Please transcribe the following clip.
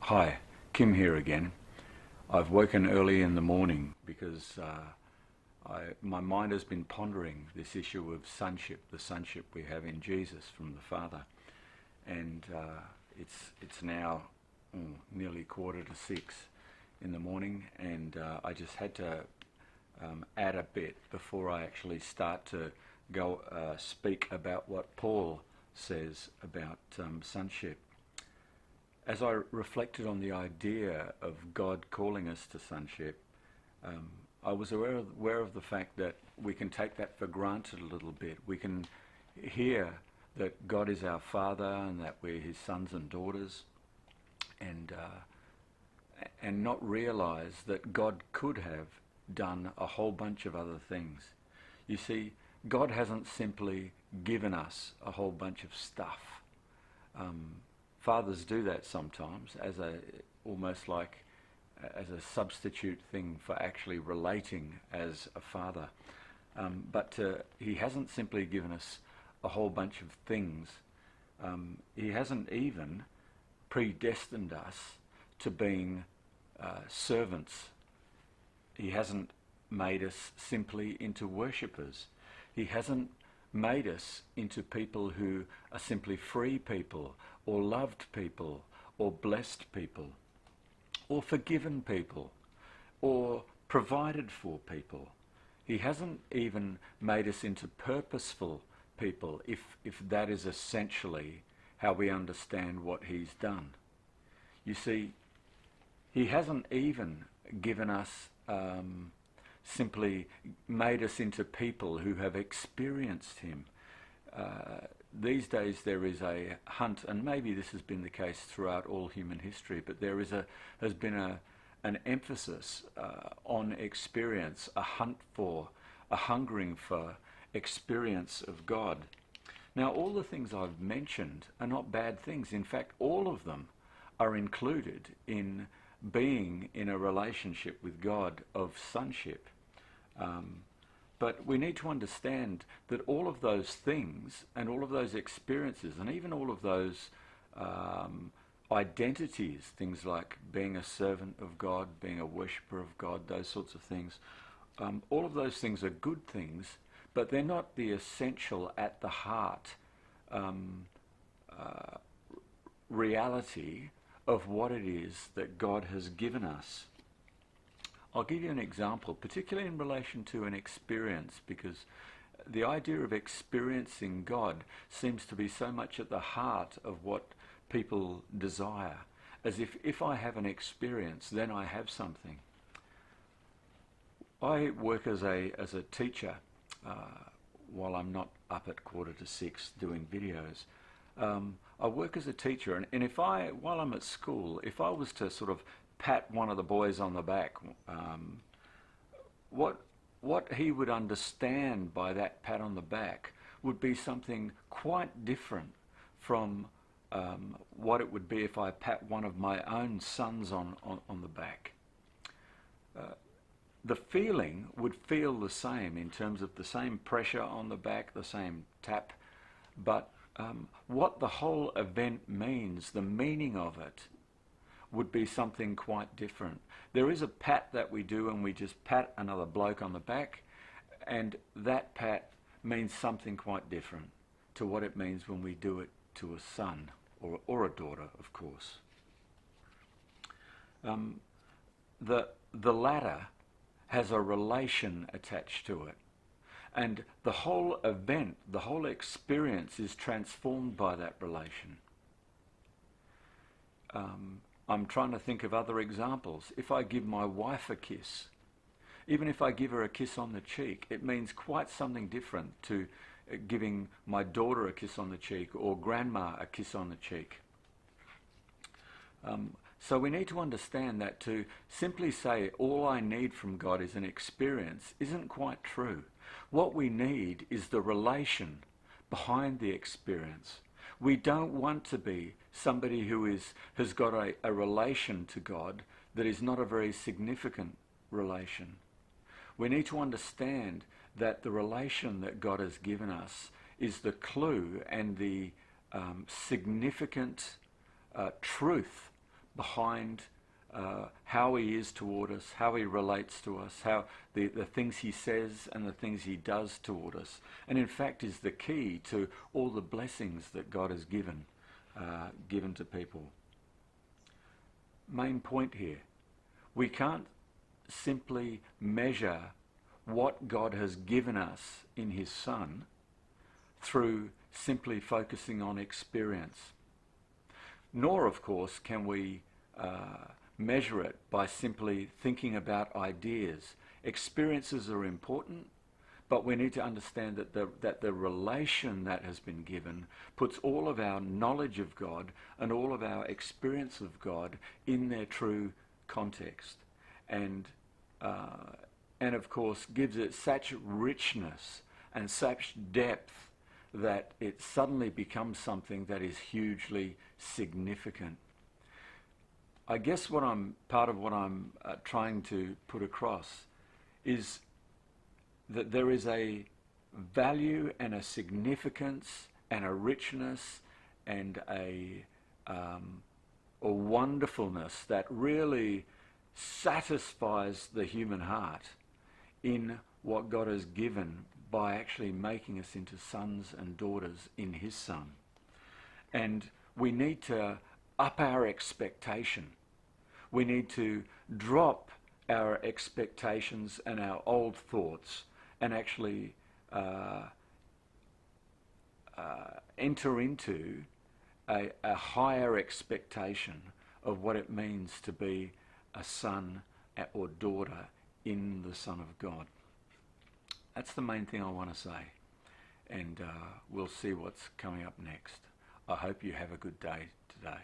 Hi, Kim here again. I've woken early in the morning because my mind has been pondering this issue of sonship, the sonship we have in Jesus from the Father. And it's now nearly 5:45 in the morning, and I just had to add a bit before I actually start to go speak about what Paul says about sonship. As I reflected on the idea of God calling us to sonship, I was aware of the fact that we can take that for granted a little bit. We can hear that God is our Father and that we're His sons and daughters, and not realize that God could have done a whole bunch of other things. You see, God hasn't simply given us a whole bunch of stuff. Fathers do that sometimes as almost like as a substitute thing for actually relating as a father. But He hasn't simply given us a whole bunch of things. He hasn't even predestined us to being servants. He hasn't made us simply into worshippers. He hasn't made us into people who are simply free people, or loved people, or blessed people, or forgiven people, or provided for people. He hasn't even made us into purposeful people, if that is essentially how we understand what He's done. You see, He hasn't even given us simply made us into people who have experienced Him. These days there is a hunt, and maybe this has been the case throughout all human history, but there has been an emphasis on experience, a hungering for experience of God. Now, all the things I've mentioned are not bad things. In fact, all of them are included in being in a relationship with God of sonship. But we need to understand that all of those things and all of those experiences and even all of those identities, things like being a servant of God, being a worshipper of God, those sorts of things, all of those things are good things, but they're not the essential at the heart reality of what it is that God has given us. I'll give you an example, particularly in relation to an experience, because the idea of experiencing God seems to be so much at the heart of what people desire, as if I have an experience, then I have something. I work as a teacher while I'm not up at 5:45 doing videos. I work as a teacher, and while I'm at school, if I was to sort of pat one of the boys on the back, what he would understand by that pat on the back would be something quite different from what it would be if I pat one of my own sons on the back. The feeling would feel the same in terms of the same pressure on the back, the same tap, but what the whole event means, the meaning of it, would be something quite different. There is a pat that we do, and we just pat another bloke on the back, and that pat means something quite different to what it means when we do it to a son or a daughter, of course. The latter has a relation attached to it, and the whole event, the whole experience is transformed by that relation. I'm trying to think of other examples. If I give my wife a kiss, even if I give her a kiss on the cheek, it means quite something different to giving my daughter a kiss on the cheek or grandma a kiss on the cheek. So we need to understand that to simply say all I need from God is an experience isn't quite true. What we need is the relation behind the experience. We don't want to be somebody who has got a relation to God that is not a very significant relation. We need to understand that the relation that God has given us is the clue and the significant truth behind how he is toward us, how he relates to us, how the things he says and the things he does toward us. And in fact is the key to all the blessings that God has given to people. Main point here, we can't simply measure what God has given us in his Son through simply focusing on experience. Nor, of course, can we measure it by simply thinking about ideas. Experiences are important, but we need to understand that the relation that has been given puts all of our knowledge of God and all of our experience of God in their true context. And of course gives it such richness and such depth that it suddenly becomes something that is hugely significant. I guess part of what I'm trying to put across is that there is a value and a significance and a richness and a wonderfulness that really satisfies the human heart in what God has given by actually making us into sons and daughters in his Son. And we need to up our expectation. We need to drop our expectations and our old thoughts and actually enter into a higher expectation of what it means to be a son or daughter in the Son of God. That's the main thing I want to say. And we'll see what's coming up next. I hope you have a good day today.